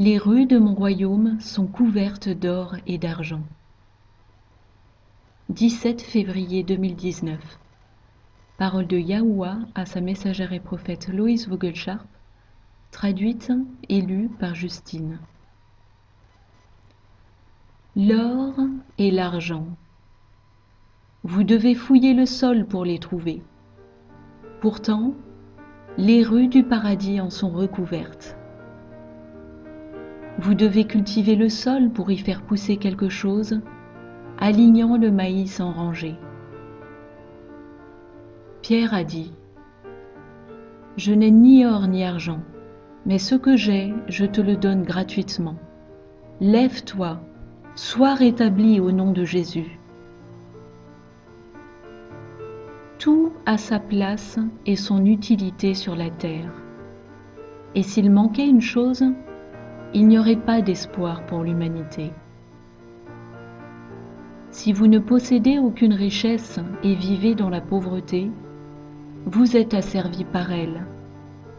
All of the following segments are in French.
Les rues de mon royaume sont couvertes d'or et d'argent. 17 février 2019. Parole de Yahuwah à sa messagère et prophète Loïs Vogelcharp, traduite et lue par Justine. L'or et l'argent. Vous devez fouiller le sol pour les trouver. Pourtant, les rues du paradis en sont recouvertes. Vous devez cultiver le sol pour y faire pousser quelque chose, alignant le maïs en rangée. Pierre a dit : « Je n'ai ni or ni argent, mais ce que j'ai, je te le donne gratuitement. Lève-toi, sois rétabli au nom de Jésus. » Tout a sa place et son utilité sur la terre. Et s'il manquait une chose, il n'y aurait pas d'espoir pour l'humanité. Si vous ne possédez aucune richesse et vivez dans la pauvreté, vous êtes asservis par elle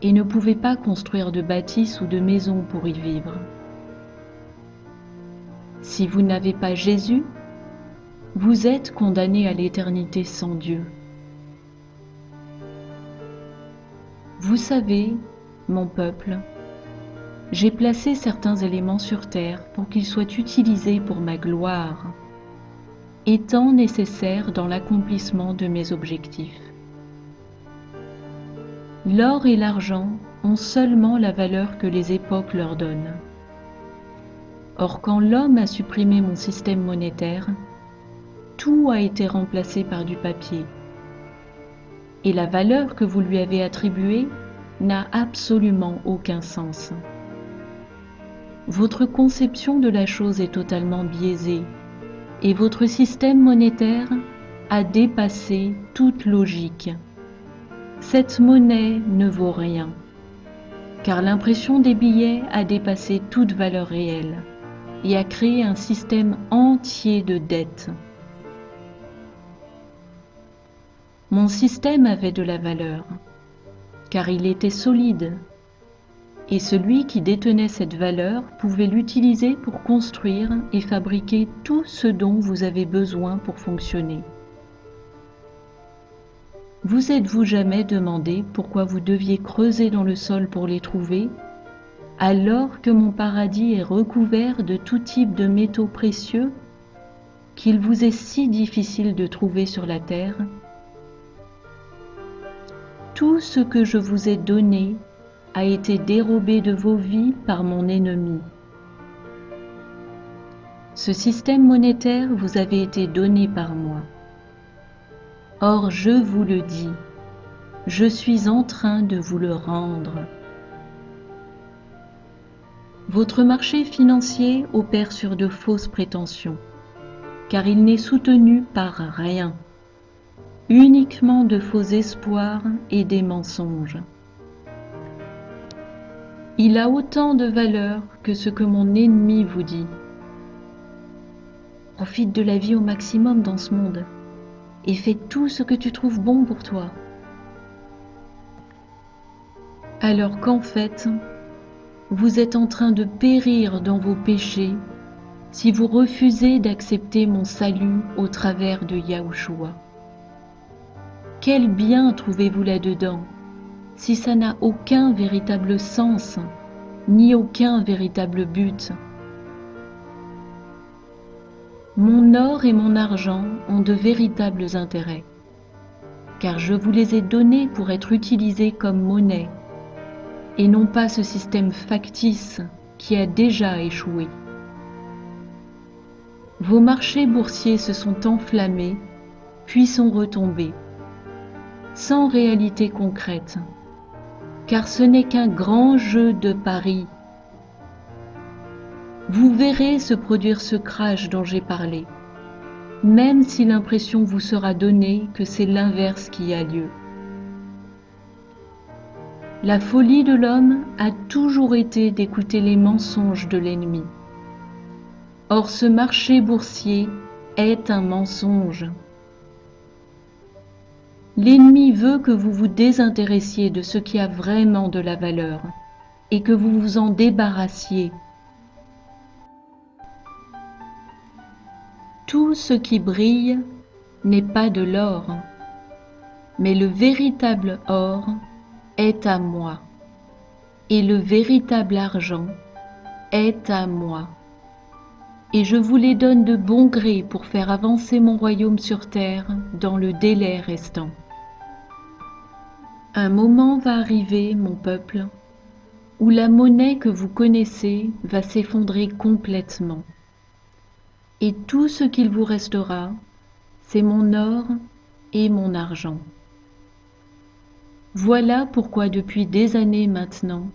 et ne pouvez pas construire de bâtisses ou de maisons pour y vivre. Si vous n'avez pas Jésus, vous êtes condamné à l'éternité sans Dieu. Vous savez, mon peuple, j'ai placé certains éléments sur terre pour qu'ils soient utilisés pour ma gloire, étant nécessaires dans l'accomplissement de mes objectifs. L'or et l'argent ont seulement la valeur que les époques leur donnent. Or, quand l'homme a supprimé mon système monétaire, tout a été remplacé par du papier. Et la valeur que vous lui avez attribuée n'a absolument aucun sens. Votre conception de la chose est totalement biaisée et votre système monétaire a dépassé toute logique. Cette monnaie ne vaut rien, car l'impression des billets a dépassé toute valeur réelle et a créé un système entier de dettes. Mon système avait de la valeur, car il était solide, et celui qui détenait cette valeur pouvait l'utiliser pour construire et fabriquer tout ce dont vous avez besoin pour fonctionner. Vous êtes-vous jamais demandé pourquoi vous deviez creuser dans le sol pour les trouver, alors que mon paradis est recouvert de tout type de métaux précieux qu'il vous est si difficile de trouver sur la terre? Tout ce que je vous ai donné a été dérobé de vos vies par mon ennemi. Ce système monétaire vous avait été donné par moi. Or, je vous le dis, je suis en train de vous le rendre. Votre marché financier opère sur de fausses prétentions, car il n'est soutenu par rien, uniquement de faux espoirs et des mensonges. Il a autant de valeur que ce que mon ennemi vous dit. Profite de la vie au maximum dans ce monde et fais tout ce que tu trouves bon pour toi. Alors qu'en fait, vous êtes en train de périr dans vos péchés si vous refusez d'accepter mon salut au travers de Yahushua. Quel bien trouvez-vous là-dedans, si ça n'a aucun véritable sens, ni aucun véritable but? Mon or et mon argent ont de véritables intérêts, car je vous les ai donnés pour être utilisés comme monnaie, et non pas ce système factice qui a déjà échoué. Vos marchés boursiers se sont enflammés, puis sont retombés, sans réalité concrète, car ce n'est qu'un grand jeu de paris. Vous verrez se produire ce crash dont j'ai parlé, même si l'impression vous sera donnée que c'est l'inverse qui a lieu. La folie de l'homme a toujours été d'écouter les mensonges de l'ennemi. Or, ce marché boursier est un mensonge. L'ennemi veut que vous vous désintéressiez de ce qui a vraiment de la valeur et que vous vous en débarrassiez Tout ce qui brille n'est pas de l'or, mais le véritable or est à moi, et le véritable argent est à moi. Et je vous les donne de bon gré pour faire avancer mon royaume sur terre dans le délai restant. Un moment va arriver, mon peuple, où la monnaie que vous connaissez va s'effondrer complètement. Et tout ce qu'il vous restera, c'est mon or et mon argent. Voilà pourquoi depuis des années maintenant,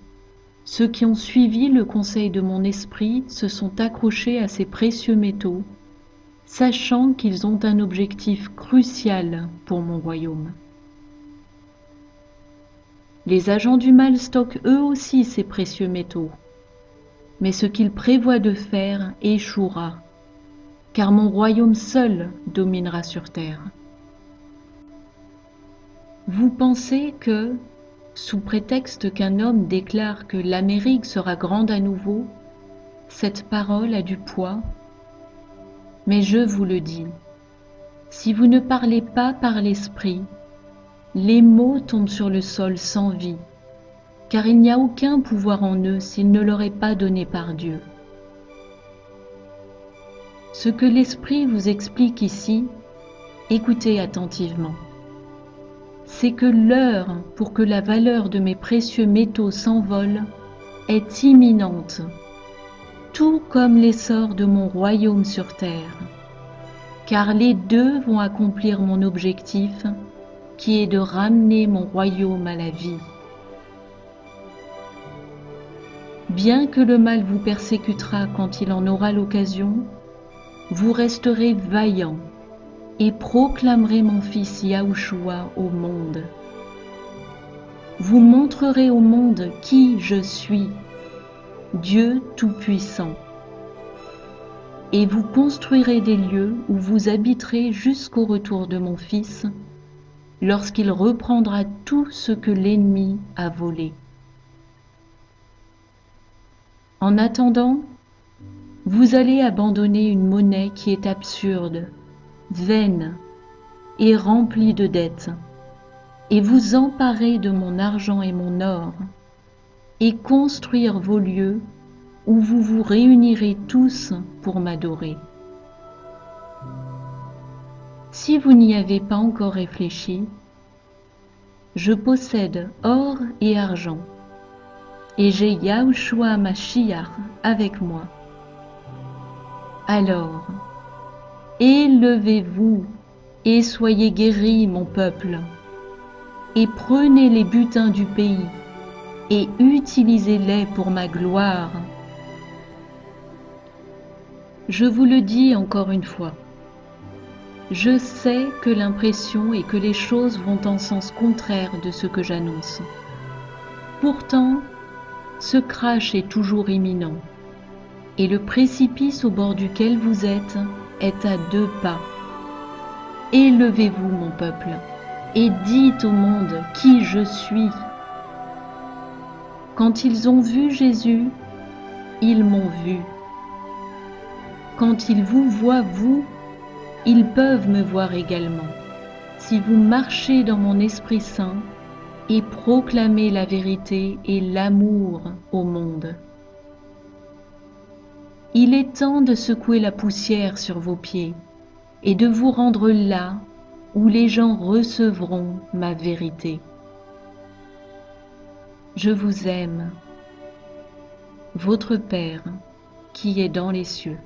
ceux qui ont suivi le conseil de mon esprit se sont accrochés à ces précieux métaux, sachant qu'ils ont un objectif crucial pour mon royaume. Les agents du mal stockent eux aussi ces précieux métaux, mais ce qu'ils prévoient de faire échouera, car mon royaume seul dominera sur terre. Vous pensez que, sous prétexte qu'un homme déclare que l'Amérique sera grande à nouveau, cette parole a du poids? Mais je vous le dis, si vous ne parlez pas par l'esprit, les mots tombent sur le sol sans vie, car il n'y a aucun pouvoir en eux s'il ne leur est pas donné par Dieu. Ce que l'esprit vous explique ici, écoutez attentivement. C'est que l'heure pour que la valeur de mes précieux métaux s'envole est imminente, tout comme l'essor de mon royaume sur terre, car les deux vont accomplir mon objectif, qui est de ramener mon royaume à la vie. Bien que le mal vous persécutera quand il en aura l'occasion, vous resterez vaillants et proclamerez mon fils Yahushua au monde. Vous montrerez au monde qui je suis, Dieu Tout-Puissant. Et vous construirez des lieux où vous habiterez jusqu'au retour de mon fils, lorsqu'il reprendra tout ce que l'ennemi a volé. En attendant, vous allez abandonner une monnaie qui est absurde, vaine et remplie de dettes, et vous emparer de mon argent et mon or, et construire vos lieux où vous vous réunirez tous pour m'adorer. Si vous n'y avez pas encore réfléchi, je possède or et argent, et j'ai Yahushua Mashiach avec moi. Alors, élevez-vous et soyez guéris, mon peuple, et prenez les butins du pays et utilisez-les pour ma gloire. Je vous le dis encore une fois, je sais que l'impression est que les choses vont en sens contraire de ce que j'annonce. Pourtant, ce crash est toujours imminent, et le précipice au bord duquel vous êtes est à 2 pas. Élevez-vous, mon peuple, et dites au monde qui je suis. Quand ils ont vu Jésus, ils m'ont vu. Quand ils vous voient, vous, ils peuvent me voir également, si vous marchez dans mon Esprit Saint et proclamez la vérité et l'amour au monde. Il est temps de secouer la poussière sur vos pieds et de vous rendre là où les gens recevront ma vérité. Je vous aime, votre Père qui est dans les cieux.